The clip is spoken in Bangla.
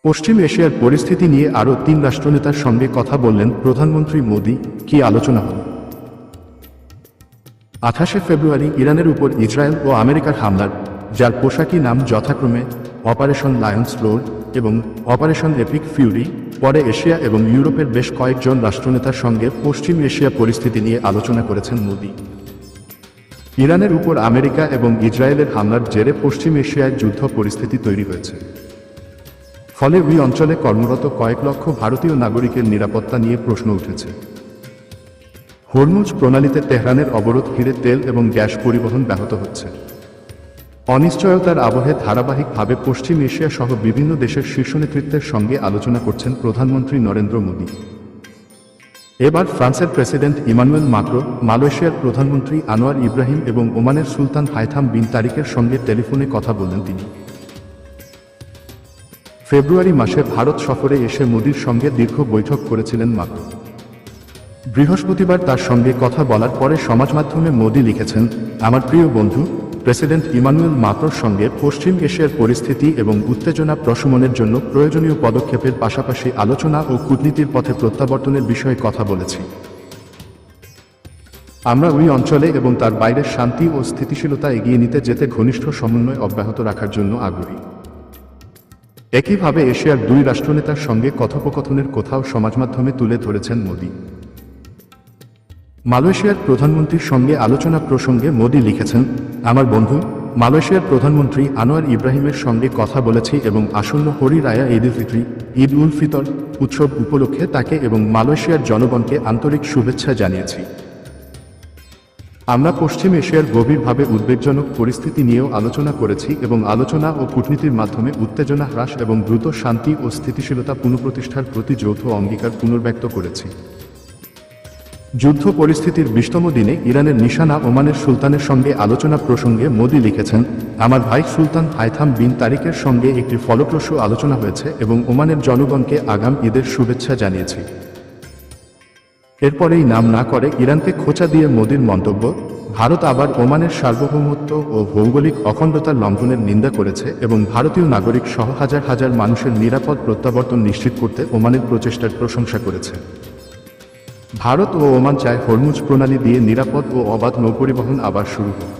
পশ্চিম এশিয়ার পরিস্থিতি নিয়ে আরও 3 রাষ্ট্রনেতার সঙ্গে কথা বললেন প্রধানমন্ত্রী মোদি। কি আলোচনা হল? 28শে ফেব্রুয়ারি ইরানের উপর ইসরায়েল ও আমেরিকার হামলার, যার পোশাকি নাম যথাক্রমে অপারেশন লায়ন্স রোড এবং অপারেশন এপিক ফিউরি, পরে এশিয়া এবং ইউরোপের বেশ কয়েকজন রাষ্ট্রনেতার সঙ্গে পশ্চিম এশিয়া পরিস্থিতি নিয়ে আলোচনা করেছেন মোদি। ইরানের উপর আমেরিকা এবং ইসরায়েলের হামলার জেরে পশ্চিম এশিয়ায় যুদ্ধ পরিস্থিতি তৈরি হয়েছে। ফলে ওই অঞ্চলে কর্মরত কয়েক লক্ষ ভারতীয় নাগরিকের নিরাপত্তা নিয়ে প্রশ্ন উঠেছে। হরমুজ প্রণালীতে তেহরানের অবরোধ ঘিরে তেল এবং গ্যাস পরিবহন ব্যাহত হচ্ছে। অনিশ্চয়তার আবহে ধারাবাহিকভাবে পশ্চিম এশিয়া সহ বিভিন্ন দেশের শীর্ষ নেতৃত্বের সঙ্গে আলোচনা করছেন প্রধানমন্ত্রী নরেন্দ্র মোদি। এবার ফ্রান্সের প্রেসিডেন্ট ইমানুয়েল মাক্রো, মালয়েশিয়ার প্রধানমন্ত্রী আনোয়ার ইব্রাহিম এবং ওমানের সুলতান হাইথাম বিন তারিকের সঙ্গে টেলিফোনে কথা বললেন তিনি। ফেব্রুয়ারি মাসে ভারত সফরে এসে মোদির সঙ্গে দীর্ঘ বৈঠক করেছিলেন মাক্রো। বৃহস্পতিবার তার সঙ্গে কথা বলার পরে সমাজমাধ্যমে মোদি লিখেছেন, আমার প্রিয় বন্ধু প্রেসিডেন্ট ইমানুয়েল মাক্রোর সঙ্গে পশ্চিম এশিয়ার পরিস্থিতি এবং উত্তেজনা প্রশমনের জন্য প্রয়োজনীয় পদক্ষেপের পাশাপাশি আলোচনা ও কূটনীতির পথে প্রত্যাবর্তনের বিষয়ে কথা বলেছি। আমরা ওই অঞ্চলে এবং তার বাইরের শান্তি ও স্থিতিশীলতা এগিয়ে নিতে যেতে ঘনিষ্ঠ সমন্বয় অব্যাহত রাখার জন্য আগ্রহী। একইভাবে এশিয়ার 2 রাষ্ট্রনেতার সঙ্গে কথোপকথনের কথাও সমাজমাধ্যমে তুলে ধরেছেন মোদি। মালয়েশিয়ার প্রধানমন্ত্রীর সঙ্গে আলোচনা প্রসঙ্গে মোদি লিখেছেন, আমার বন্ধু মালয়েশিয়ার প্রধানমন্ত্রী আনোয়ার ইব্রাহিমের সঙ্গে কথা বলেছি এবং আসন্ন হরি রায়া ঈদ উল ফিতর উৎসব উপলক্ষে তাকে এবং মালয়েশিয়ার জনগণকে আন্তরিক শুভেচ্ছা জানিয়েছি। আমরা পশ্চিম এশিয়ার গভীরভাবে উদ্বেগজনক পরিস্থিতি নিয়েও আলোচনা করেছি এবং আলোচনা ও কূটনীতির মাধ্যমে উত্তেজনা হ্রাস এবং দ্রুত শান্তি ও স্থিতিশীলতা পুনঃপ্রতিষ্ঠার প্রতি যৌথ অঙ্গীকার পুনর্ব্যক্ত করেছি। যুদ্ধ পরিস্থিতির 20তম দিনে ইরানের নিশানা ওমানের সুলতানের সঙ্গে আলোচনা প্রসঙ্গে মোদি লিখেছেন, আমার ভাই সুলতান হাইথাম বিন তারিকের সঙ্গে একটি ফলপ্রসূ আলোচনা হয়েছে এবং ওমানের জনগণকে আগাম ঈদের শুভেচ্ছা জানিয়েছি। এরপরেই নাম না করে ইরানকে খোঁচা দিয়ে মোদির মন্তব্য, ভারত আবার ওমানের সার্বভৌমত্ব ও ভৌগোলিক অখণ্ডতার লঙ্ঘনের নিন্দা করেছে এবং ভারতীয় নাগরিক সহ হাজার হাজার মানুষের নিরাপদ প্রত্যাবর্তন নিশ্চিত করতে ওমানের প্রচেষ্টার প্রশংসা করেছে। ভারত ও ওমান চায় হরমুজ প্রণালী দিয়ে নিরাপদ ও অবাধ নৌপরিবহন আবার শুরু হোক।